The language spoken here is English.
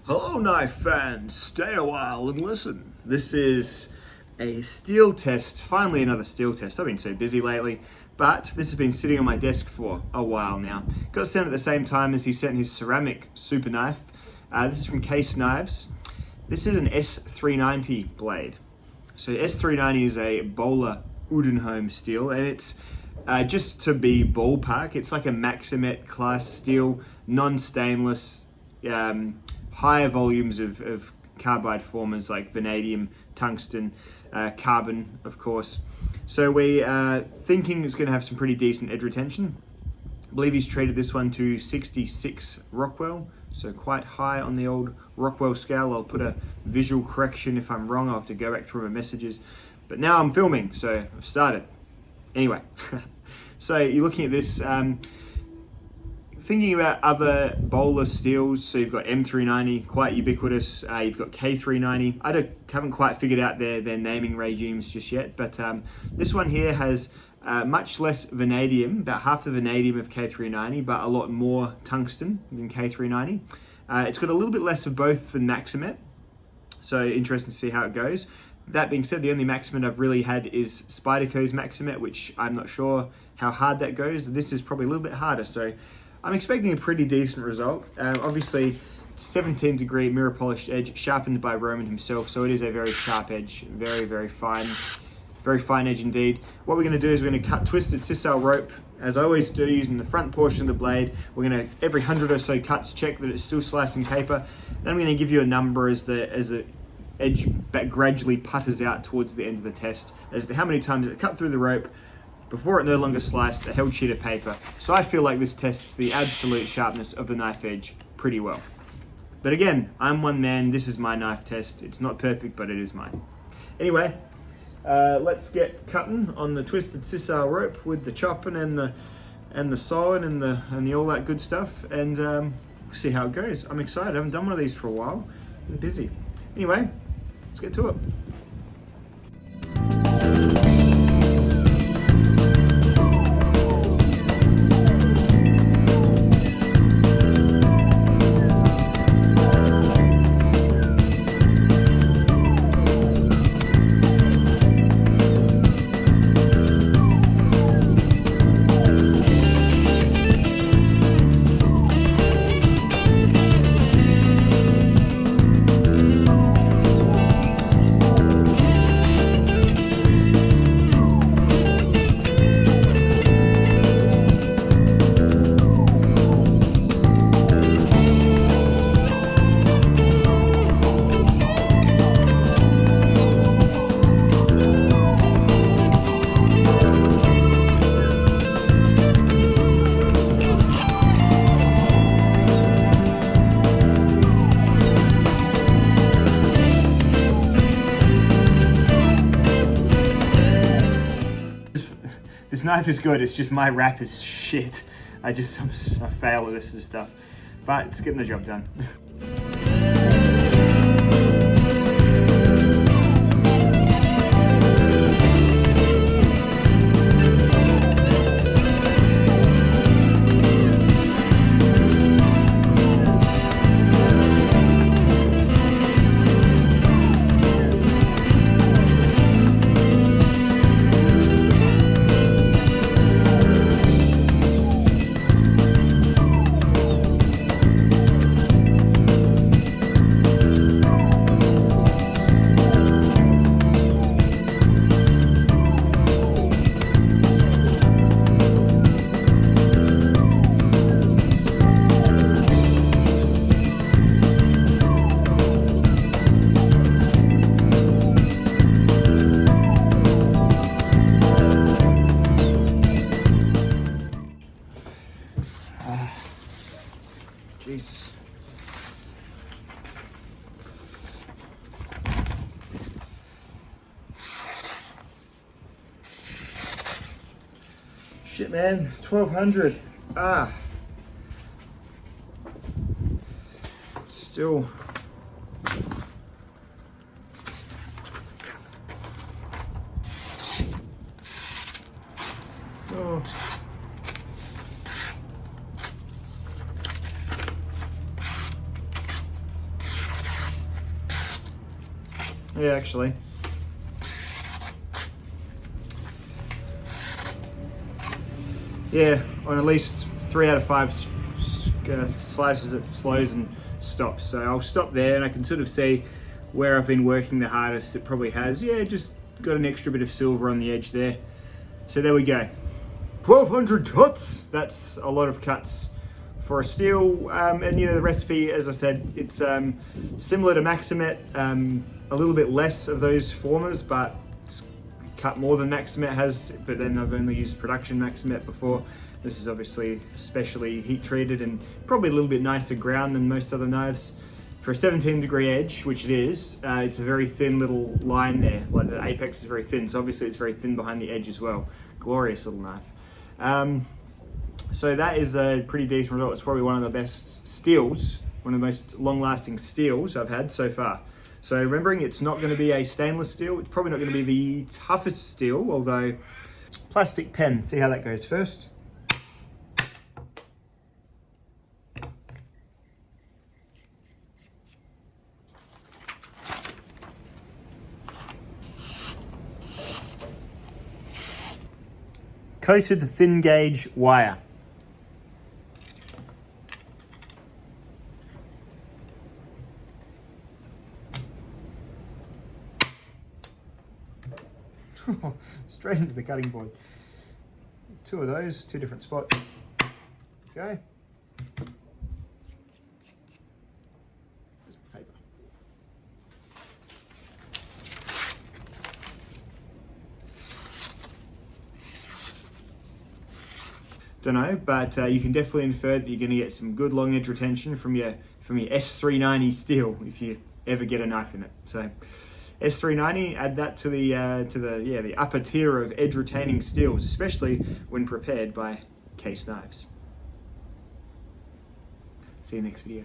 Hello knife fans, stay a while and listen. This is a steel test, finally another steel test. I've been so busy lately, but this has been sitting on my desk for a while now. Got sent at the same time as he sent his ceramic super knife. This is from Case Knives. This is an S390 blade. So S390 is a Bowler Udenholm steel, and it's just to be ballpark, it's like a Maximet class steel, non-stainless, higher volumes of carbide formers like vanadium, tungsten, carbon, of course. So we are thinking it's going to have some pretty decent edge retention. I believe he's traded this one to 66 Rockwell, so quite high on the old Rockwell scale. I'll put a visual correction if I'm wrong. I'll have to go back through my messages. But now I'm filming, so I've started. Anyway, so you're looking at this, thinking about other Bowler steels, so you've got M390, quite ubiquitous, you've got K390. I haven't quite figured out their naming regimes just yet, but this one here has much less vanadium, about half the vanadium of K390, but a lot more tungsten than K390. It's got a little bit less of both than Maximet, so interesting to see how it goes. That being said, the only Maximet I've really had is Spyderco's Maximet, which I'm not sure how hard that goes. This is probably a little bit harder, so I'm expecting a pretty decent result. Obviously, it's 17 degree mirror polished edge, sharpened by Roman himself, so it is a very sharp edge, very fine edge indeed. What we're going to do is we're going to cut twisted sisal rope, as I always do, using the front portion of the blade. We're going to, every 100 or so cuts, check that it's still slicing paper. Then I'm going to give you a number as the edge gradually putters out towards the end of the test, as to how many times it cut through the rope before it no longer sliced a held sheet of paper. So I feel like this tests the absolute sharpness of the knife edge pretty well. But again, I'm one man, this is my knife test. It's not perfect, but it is mine. Anyway, let's get cutting on the twisted sisal rope with the chopping and the sawing and the all that good stuff, and we'll see how it goes. I'm excited. I haven't done one of these for a while. I'm busy. Anyway, let's get to it. This knife is good, it's just my wrap is shit. I fail at this and stuff. But it's getting the job done. Jesus. Shit, man, 1200. Still. Oh. Yeah, actually. Yeah, on at least 3 out of 5 slices it slows and stops. So I'll stop there, and I can sort of see where I've been working the hardest. It probably has, yeah, just got an extra bit of silver on the edge there. So there we go. 1,200 cuts. That's a lot of cuts for a steel. And you know, the recipe, as I said, it's similar to Maximet. A little bit less of those formers, but it's cut more than Maximet has. But then I've only used production Maximet before. This is obviously specially heat treated and probably a little bit nicer ground than most other knives. For a 17-degree edge, which it is, it's a very thin little line there. Like the apex is very thin, so obviously it's very thin behind the edge as well. Glorious little knife. So that is a pretty decent result. It's probably one of the best steels, one of the most long-lasting steels I've had so far. So remembering it's not going to be a stainless steel, it's probably not going to be the toughest steel, although plastic pen, see how that goes first. Coated thin gauge wire. Straight into the cutting board. 2 of those, 2 different spots. Okay. There's paper. Don't know, but you can definitely infer that you're going to get some good long edge retention from your S390 steel if you ever get a knife in it. So S390, add that to the upper tier of edge retaining steels, especially when prepared by Case Knives. See you next video.